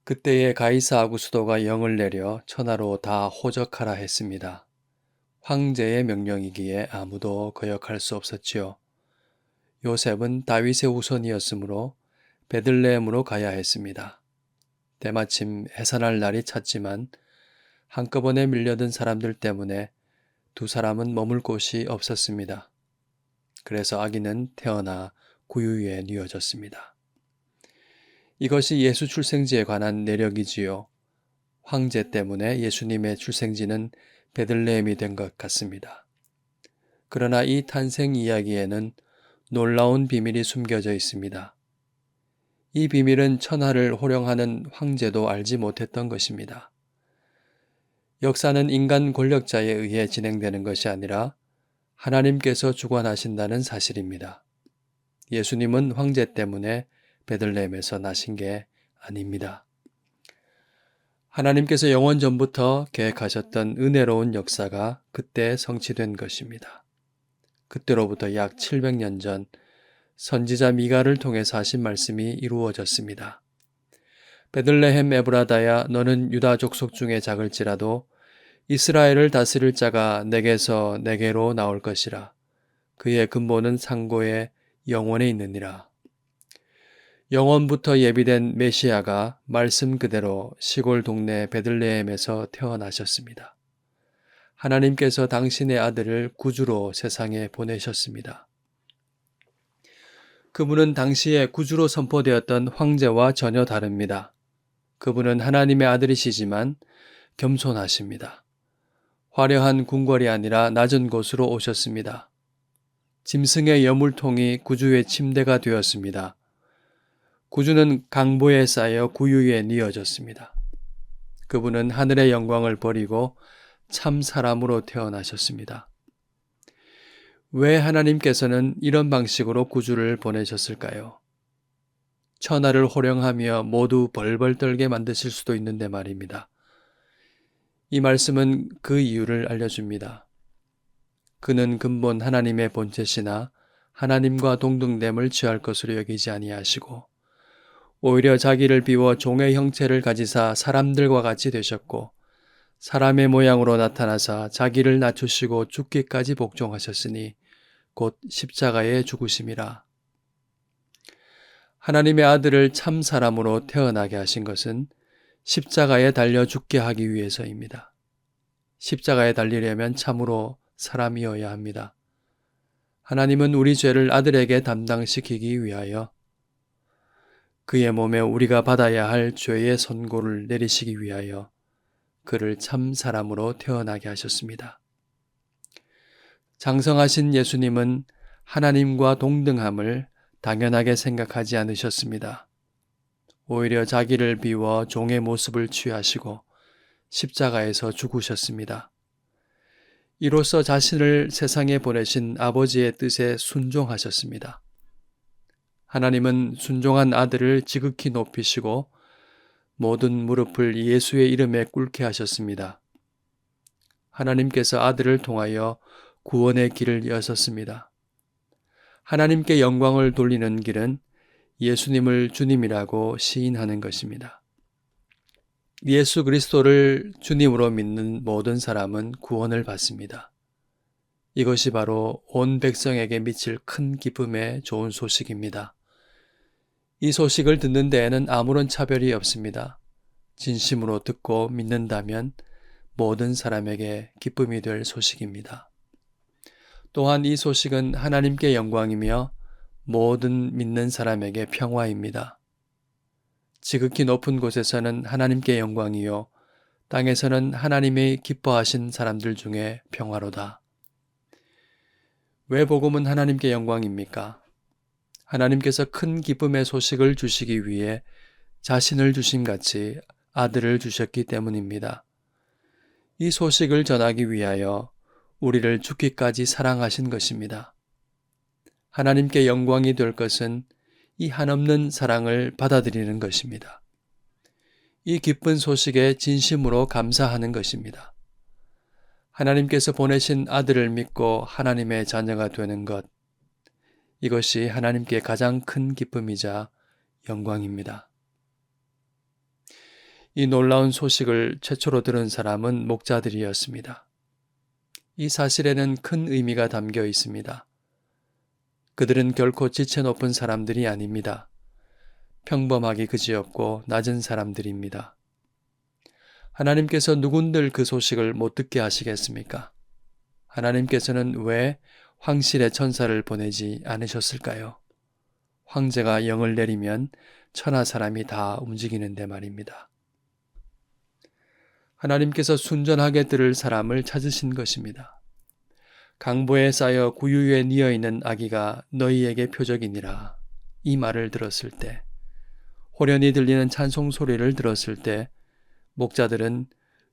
그때에 가이사 아구스도가 영을 내려 천하로 다 호적하라 했습니다. 황제의 명령이기에 아무도 거역할 수 없었지요. 요셉은 다윗의 후손이었으므로 베들레헴으로 가야 했습니다. 때마침 해산할 날이 찼지만 한꺼번에 밀려든 사람들 때문에 두 사람은 머물 곳이 없었습니다. 그래서 아기는 태어나 구유에 뉘어졌습니다. 이것이 예수 출생지에 관한 내력이지요. 황제 때문에 예수님의 출생지는 베들레헴이 된 것 같습니다. 그러나 이 탄생 이야기에는 놀라운 비밀이 숨겨져 있습니다. 이 비밀은 천하를 호령하는 황제도 알지 못했던 것입니다. 역사는 인간 권력자에 의해 진행되는 것이 아니라 하나님께서 주관하신다는 사실입니다. 예수님은 황제 때문에 베들레헴에서 나신 게 아닙니다. 하나님께서 영원 전부터 계획하셨던 은혜로운 역사가 그때 성취된 것입니다. 그때로부터 약 700년 전 선지자 미가를 통해서 하신 말씀이 이루어졌습니다. 베들레헴 에브라다야 너는 유다 족속 중에 작을지라도 이스라엘을 다스릴 자가 내게서 내게로 나올 것이라. 그의 근본은 상고의 영원에 있느니라. 영원부터 예비된 메시아가 말씀 그대로 시골 동네 베들레헴에서 태어나셨습니다. 하나님께서 당신의 아들을 구주로 세상에 보내셨습니다. 그분은 당시에 구주로 선포되었던 황제와 전혀 다릅니다. 그분은 하나님의 아들이시지만 겸손하십니다. 화려한 궁궐이 아니라 낮은 곳으로 오셨습니다. 짐승의 여물통이 구주의 침대가 되었습니다. 구주는 강보에 쌓여 구유에 뉘어졌습니다. 그분은 하늘의 영광을 버리고 참 사람으로 태어나셨습니다. 왜 하나님께서는 이런 방식으로 구주를 보내셨을까요? 천하를 호령하며 모두 벌벌 떨게 만드실 수도 있는데 말입니다. 이 말씀은 그 이유를 알려줍니다. 그는 근본 하나님의 본체시나 하나님과 동등됨을 취할 것으로 여기지 아니하시고 오히려 자기를 비워 종의 형체를 가지사 사람들과 같이 되셨고 사람의 모양으로 나타나사 자기를 낮추시고 죽기까지 복종하셨으니 곧 십자가에 죽으심이라. 하나님의 아들을 참 사람으로 태어나게 하신 것은 십자가에 달려 죽게 하기 위해서입니다. 십자가에 달리려면 참으로 사람이어야 합니다. 하나님은 우리 죄를 아들에게 담당시키기 위하여 그의 몸에 우리가 받아야 할 죄의 선고를 내리시기 위하여 그를 참 사람으로 태어나게 하셨습니다. 장성하신 예수님은 하나님과 동등함을 당연하게 생각하지 않으셨습니다. 오히려 자기를 비워 종의 모습을 취하시고 십자가에서 죽으셨습니다. 이로써 자신을 세상에 보내신 아버지의 뜻에 순종하셨습니다. 하나님은 순종한 아들을 지극히 높이시고 모든 무릎을 예수의 이름에 꿇게 하셨습니다. 하나님께서 아들을 통하여 구원의 길을 여셨습니다. 하나님께 영광을 돌리는 길은 예수님을 주님이라고 시인하는 것입니다. 예수 그리스도를 주님으로 믿는 모든 사람은 구원을 받습니다. 이것이 바로 온 백성에게 미칠 큰 기쁨의 좋은 소식입니다. 이 소식을 듣는 데에는 아무런 차별이 없습니다. 진심으로 듣고 믿는다면 모든 사람에게 기쁨이 될 소식입니다. 또한 이 소식은 하나님께 영광이며 모든 믿는 사람에게 평화입니다. 지극히 높은 곳에서는 하나님께 영광이요 땅에서는 하나님이 기뻐하신 사람들 중에 평화로다. 왜 복음은 하나님께 영광입니까? 하나님께서 큰 기쁨의 소식을 주시기 위해 자신을 주심같이 아들을 주셨기 때문입니다. 이 소식을 전하기 위하여 우리를 죽기까지 사랑하신 것입니다. 하나님께 영광이 될 것은 이 한없는 사랑을 받아들이는 것입니다. 이 기쁜 소식에 진심으로 감사하는 것입니다. 하나님께서 보내신 아들을 믿고 하나님의 자녀가 되는 것, 이것이 하나님께 가장 큰 기쁨이자 영광입니다. 이 놀라운 소식을 최초로 들은 사람은 목자들이었습니다. 이 사실에는 큰 의미가 담겨 있습니다. 그들은 결코 지체 높은 사람들이 아닙니다. 평범하기 그지없고 낮은 사람들입니다. 하나님께서 누군들 그 소식을 못 듣게 하시겠습니까? 하나님께서는 왜 황실의 천사를 보내지 않으셨을까요? 황제가 영을 내리면 천하 사람이 다 움직이는데 말입니다. 하나님께서 순전하게 들을 사람을 찾으신 것입니다. 강보에 쌓여 구유에 뉘어 있는 아기가 너희에게 표적이니라. 이 말을 들었을 때, 호련히 들리는 찬송 소리를 들었을 때 목자들은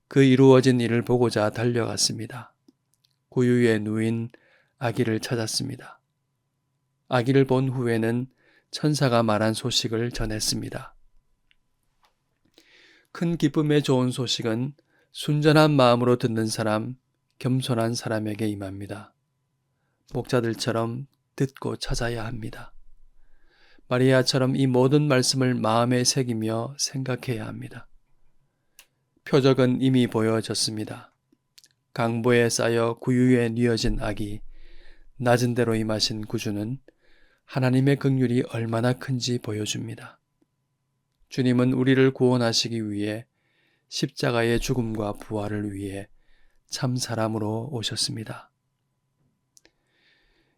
그 이루어진 일을 보고자 달려갔습니다. 구유에 누인 아기를 찾았습니다. 아기를 본 후에는 천사가 말한 소식을 전했습니다. 큰 기쁨에 좋은 소식은 순전한 마음으로 듣는 사람, 겸손한 사람에게 임합니다. 목자들처럼 듣고 찾아야 합니다. 마리아처럼 이 모든 말씀을 마음에 새기며 생각해야 합니다. 표적은 이미 보여졌습니다. 강보에 쌓여 구유에 뉘어진 아기, 낮은 데로 임하신 구주는 하나님의 긍휼이 얼마나 큰지 보여줍니다. 주님은 우리를 구원하시기 위해 십자가의 죽음과 부활을 위해 참 사람으로 오셨습니다.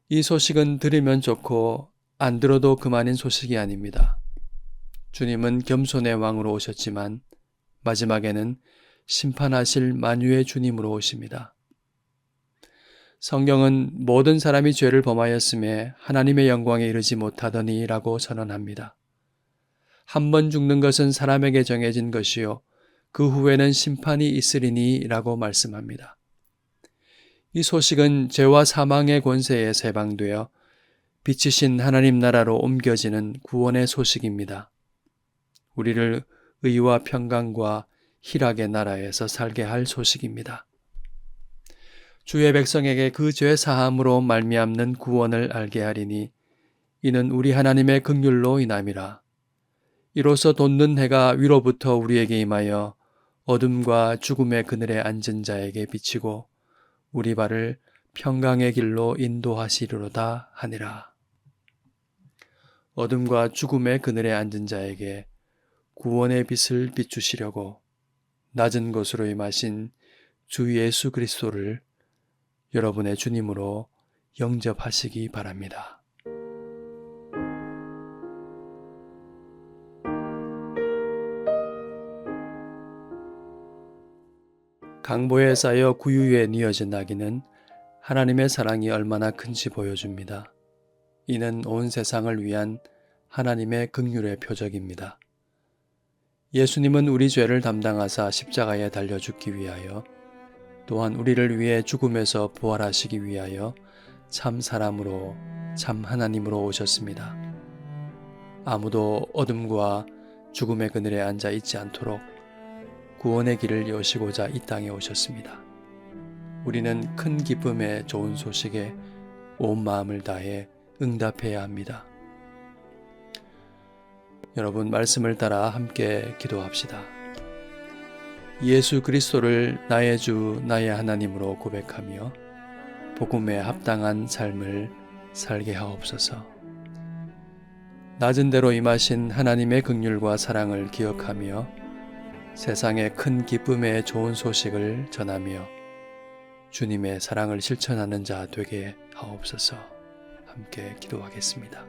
이 소식은 들으면 좋고 안 들어도 그만인 소식이 아닙니다. 주님은 겸손의 왕으로 오셨지만 마지막에는 심판하실 만유의 주님으로 오십니다. 성경은 모든 사람이 죄를 범하였음에 하나님의 영광에 이르지 못하더니 라고 선언합니다. 한 번 죽는 것은 사람에게 정해진 것이요 그 후에는 심판이 있으리니 라고 말씀합니다. 이 소식은 죄와 사망의 권세에 해방되어 빛이신 하나님 나라로 옮겨지는 구원의 소식입니다. 우리를 의와 평강과 희락의 나라에서 살게 할 소식입니다. 주의 백성에게 그 죄 사함으로 말미암는 구원을 알게 하리니 이는 우리 하나님의 긍휼로 인함이라. 이로써 돋는 해가 위로부터 우리에게 임하여 어둠과 죽음의 그늘에 앉은 자에게 비치고 우리 발을 평강의 길로 인도하시리로다 하니라. 어둠과 죽음의 그늘에 앉은 자에게 구원의 빛을 비추시려고 낮은 곳으로 임하신 주 예수 그리스도를 여러분의 주님으로 영접하시기 바랍니다. 강보에 쌓여 구유에 뉘어진 아기는 하나님의 사랑이 얼마나 큰지 보여줍니다. 이는 온 세상을 위한 하나님의 긍휼의 표적입니다. 예수님은 우리 죄를 담당하사 십자가에 달려 죽기 위하여 또한 우리를 위해 죽음에서 부활하시기 위하여 참 사람으로 참 하나님으로 오셨습니다. 아무도 어둠과 죽음의 그늘에 앉아 있지 않도록 구원의 길을 여시고자 이 땅에 오셨습니다. 우리는 큰 기쁨에 좋은 소식에 온 마음을 다해 응답해야 합니다. 여러분 말씀을 따라 함께 기도합시다. 예수 그리스도를 나의 주 나의 하나님으로 고백하며 복음에 합당한 삶을 살게 하옵소서. 낮은 데로 임하신 하나님의 긍휼과 사랑을 기억하며 세상의 큰 기쁨의 좋은 소식을 전하며 주님의 사랑을 실천하는 자 되게 하옵소서. 함께 기도하겠습니다.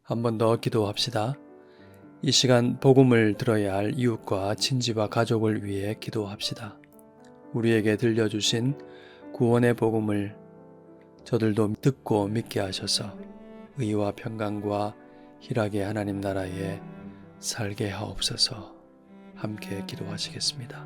한 번 더 기도합시다. 이 시간 복음을 들어야 할 이웃과 친지와 가족을 위해 기도합시다. 우리에게 들려주신 구원의 복음을 저들도 듣고 믿게 하셔서 의와 평강과 희락의 하나님 나라에 살게 하옵소서. 함께 기도하시겠습니다.